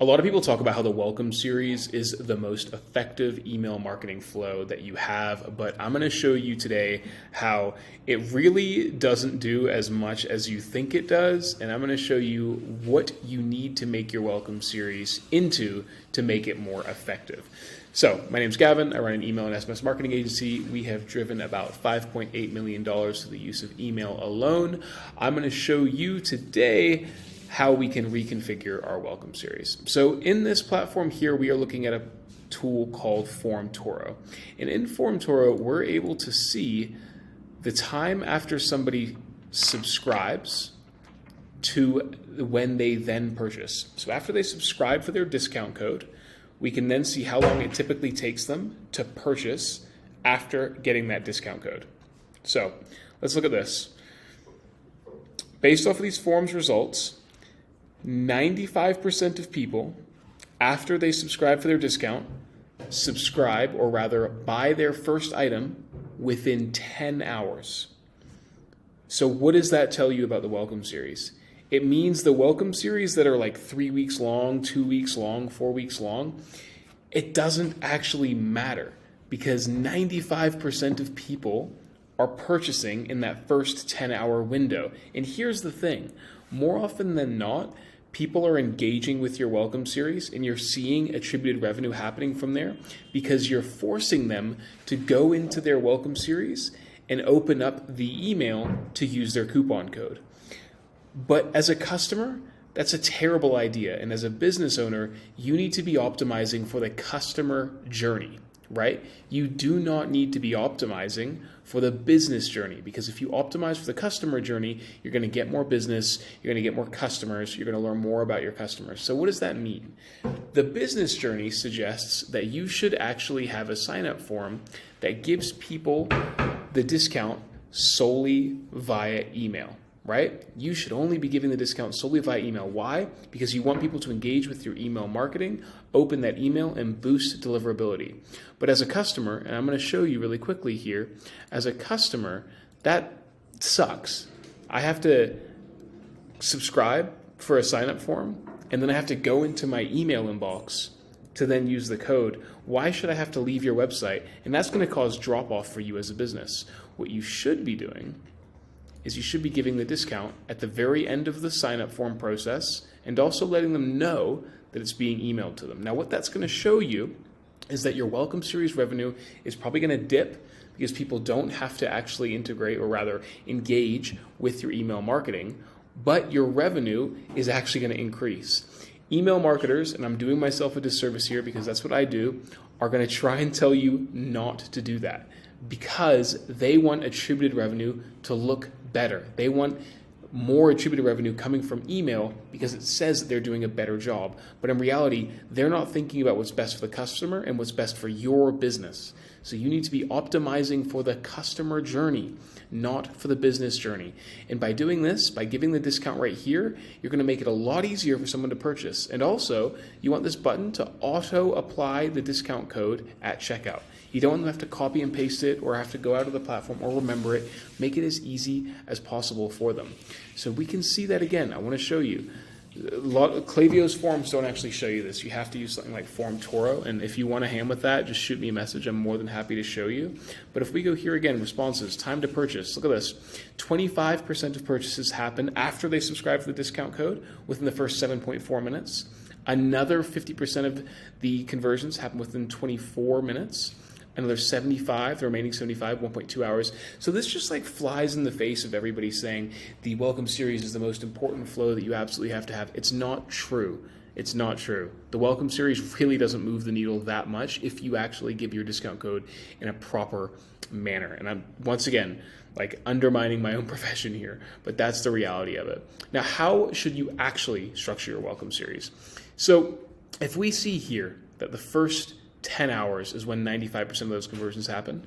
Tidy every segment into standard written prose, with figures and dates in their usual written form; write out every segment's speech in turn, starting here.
A lot of people talk about how the welcome series is the most effective email marketing flow that you have, but I'm going to show you today how it really doesn't do as much as you think it does, and I'm going to show you what you need to make your welcome series into to make it more effective. So, my name's Gavin. I run an email and SMS marketing agency. We have driven about $5.8 million to the use of email alone. I'm going to show you today how we can reconfigure our welcome series. So in this platform here, we are looking at a tool called FormToro. And in FormToro, we're able to see the time after somebody subscribes to when they then purchase. So after they subscribe for their discount code, we can then see how long it typically takes them to purchase after getting that discount code. So let's look at this. Based off of these forms results, 95% of people, after they subscribe for their discount, subscribe, or rather buy their first item within 10 hours. So what does that tell you about the welcome series? It means the welcome series that are like 3 weeks long, 2 weeks long, 4 weeks long, it doesn't actually matter because 95% of people are purchasing in that first 10-hour window. And here's the thing, more often than not, people are engaging with your welcome series and you're seeing attributed revenue happening from there because you're forcing them to go into their welcome series and open up the email to use their coupon code. But as a customer, that's a terrible idea. And as a business owner, you need to be optimizing for the customer journey, right? You do not need to be optimizing for the business journey, because if you optimize for the customer journey, you're going to get more business, you're going to get more customers, you're going to learn more about your customers. So what does that mean? The business journey suggests that you should actually have a sign-up form that gives people the discount solely via email. Right? You should only be giving the discount solely via email. Why? Because you want people to engage with your email marketing, open that email, and boost deliverability. But as a customer, and I'm going to show you really quickly here, as a customer, that sucks. I have to subscribe for a sign-up form, and then I have to go into my email inbox to then use the code. Why should I have to leave your website? And that's going to cause drop-off for you as a business. What you should be doing is you should be giving the discount at the very end of the sign-up form process and also letting them know that it's being emailed to them. Now, what that's going to show you is that your welcome series revenue is probably going to dip because people don't have to actually integrate or rather engage with your email marketing, but your revenue is actually going to increase. Email marketers, and I'm doing myself a disservice here because that's what I do, are going to try and tell you not to do that because they want attributed revenue to look better. They want more attributed revenue coming from email because it says that they're doing a better job. But in reality, they're not thinking about what's best for the customer and what's best for your business. So you need to be optimizing for the customer journey, not for the business journey. And by doing this, by giving the discount right here, you're going to make it a lot easier for someone to purchase. And also, you want this button to auto apply the discount code at checkout. You don't want them to have to copy and paste it or have to go out of the platform or remember it. Make it as easy as possible for them. So we can see that again. I want to show you. Klaviyo's forms don't actually show you this. You have to use something like FormToro, and if you want a hand with that, just shoot me a message. I'm more than happy to show you. But if we go here again, responses, time to purchase, look at this. 25% of purchases happen after they subscribe for the discount code within the first 7.4 minutes. Another 50% of the conversions happen within 24 minutes. Another 75, the remaining 75, 1.2 hours. So this just like flies in the face of everybody saying the welcome series is the most important flow that you absolutely have to have. It's not true. It's not true. The welcome series really doesn't move the needle that much if you actually give your discount code in a proper manner. And I'm, once again, like undermining my own profession here, but that's the reality of it. Now, how should you actually structure your welcome series? So if we see here that the first 10 hours is when 95% of those conversions happen,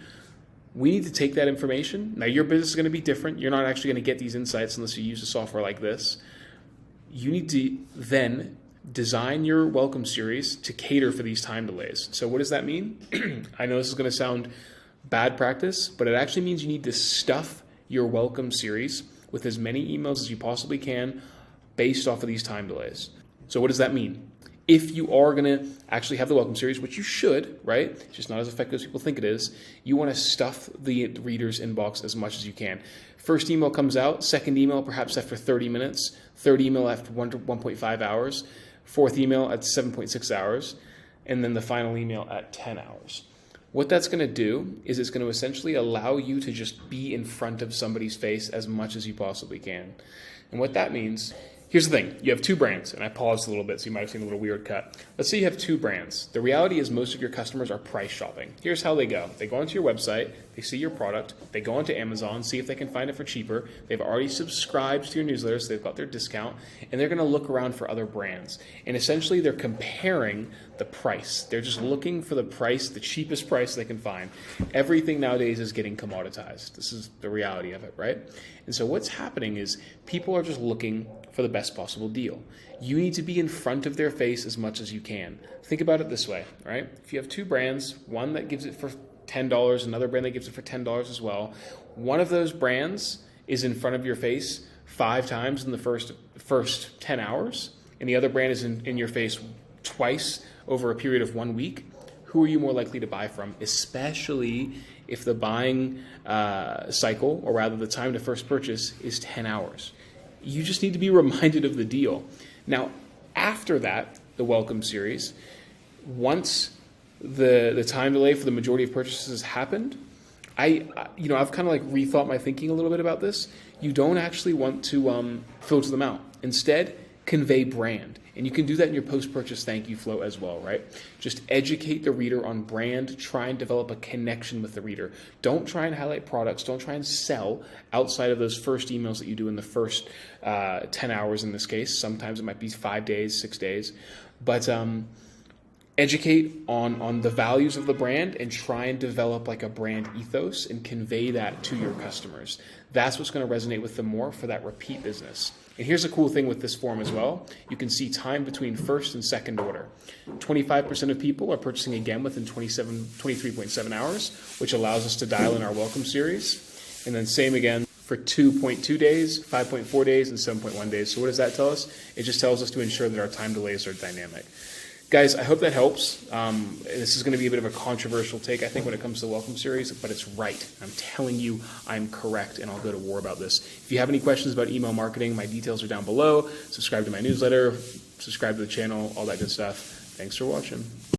we need to take that information. Now, your business is going to be different. You're not actually going to get these insights unless you use a software like this. You need to then design your welcome series to cater for these time delays. So what does that mean? I know this is going to sound bad practice, but it actually means you need to stuff your welcome series with as many emails as you possibly can based off of these time delays. So what does that mean? If you are going to actually have the welcome series, which you should, right? It's just not as effective as people think it is. You want to stuff the reader's inbox as much as you can. First email comes out, second email perhaps after 30 minutes, third email after 1.5 hours, fourth email at 7.6 hours, and then the final email at 10 hours. What that's going to do is it's going to essentially allow you to just be in front of somebody's face as much as you possibly can. And what that means, here's the thing. You have two brands, and I paused a little bit, so you might have seen a little weird cut. Let's say you have two brands. The reality is most of your customers are price shopping. Here's how they go. They go onto your website, they see your product, they go onto Amazon, see if they can find it for cheaper. They've already subscribed to your newsletter, so they've got their discount, and they're going to look around for other brands. And essentially, they're comparing the price. They're just looking for the price, the cheapest price they can find. Everything nowadays is getting commoditized. This is the reality of it, right? And so what's happening is people are just looking for the best possible deal. You need to be in front of their face as much as you can. Think about it this way, right? If you have two brands, one that gives it for $10, another brand that gives it for $10 as well, one of those brands is in front of your face 5 times in the first 10 hours, and the other brand is in your face twice over a period of 1 week. Who are you more likely to buy from, especially if the buying cycle, or rather the time to first purchase, is 10 hours? You just need to be reminded of the deal. Now, after that, the welcome series, once the time delay for the majority of purchases has happened, I've kind of like rethought my thinking a little bit about this. You don't actually want to filter them out. Instead, convey brand. And you can do that in your post-purchase thank you flow as well, right? Just educate the reader on brand, try and develop a connection with the reader. Don't try and highlight products, don't try and sell outside of those first emails that you do in the first 10 hours in this case. Sometimes it might be 5 days, 6 days. But educate on the values of the brand and try and develop like a brand ethos and convey that to your customers. That's what's going to resonate with them more for that repeat business. And here's a cool thing with this form as well. You can see time between first and second order. 25% of people are purchasing again within 23.7 hours, which allows us to dial in our welcome series. And then same again for 2.2 days, 5.4 days, and 7.1 days. So what does that tell us? It just tells us to ensure that our time delays are dynamic. Guys, I hope that helps. This is going to be a bit of a controversial take, I think, when it comes to the welcome series, but it's right. I'm telling you I'm correct, and I'll go to war about this. If you have any questions about email marketing, my details are down below. Subscribe to my newsletter, subscribe to the channel, all that good stuff. Thanks for watching.